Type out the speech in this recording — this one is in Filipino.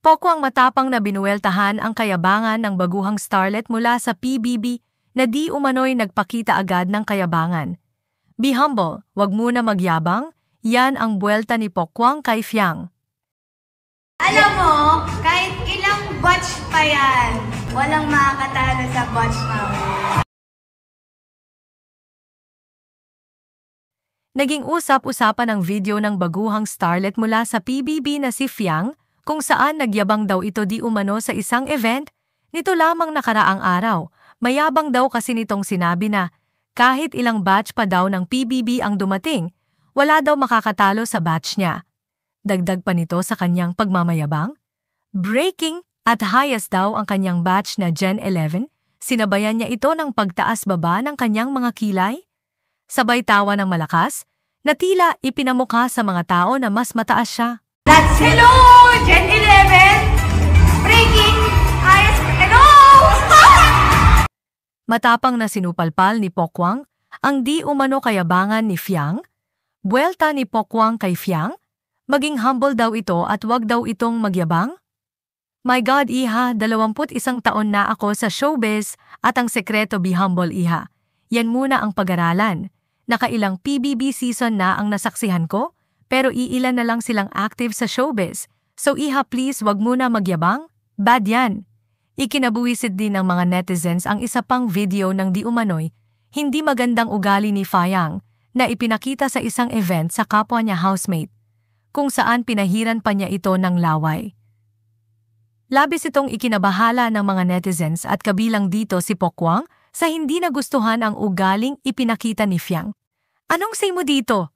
Poco ang matapang na binuweltahan ang kayabangan ng baguhang starlet mula sa PBB na di umano'y nagpakita agad ng kayabangan. Be humble, wag muna magyabang, yan ang buwelta ni Pokwang kay Fiang. Alam mo, kahit ilang batch pa yan, walang makakatalo sa batch namin. Naging usap-usapan ang video ng baguhang starlet mula sa PBB na si Fiang, kung saan nagyabang daw ito di umano sa isang event, nito lamang nakaraang araw. Mayabang daw kasi nitong sinabi na, kahit ilang batch pa daw ng PBB ang dumating, wala daw makakatalo sa batch niya. Dagdag pa nito sa kanyang pagmamayabang. Breaking at highest daw ang kanyang batch na Gen 11, sinabayan niya ito ng pagtaas-baba ng kanyang mga kilay. Sabay tawa ng malakas, na tila ipinamukha sa mga tao na mas mataas siya. That's hello, Gen 11! Breaking! Highest! Hello! Matapang na sinupalpal ni Pokwang ang di umano kayabangan ni Fiang. Buwelta ni Pokwang kay Fiang, maging humble daw ito at wag daw itong magyabang. My God, iha, 21 taon na ako sa showbiz at ang sekreto be humble, iha. Yan muna ang pag-aralan. Nakailang PBB season na ang nasaksihan ko, pero iilan na lang silang active sa showbiz. So iha, please wag muna magyabang, bad yan. Ikinabuwisid din ng mga netizens ang isa pang video ng di umano'y hindi magandang ugali ni Fiang na ipinakita sa isang event sa kapwa niya housemate, kung saan pinahiran pa niya ito ng laway. Labis itong ikinabahala ng mga netizens at kabilang dito si Pokwang sa hindi nagustuhan ang ugaling ipinakita ni Fiang. Anong say mo dito?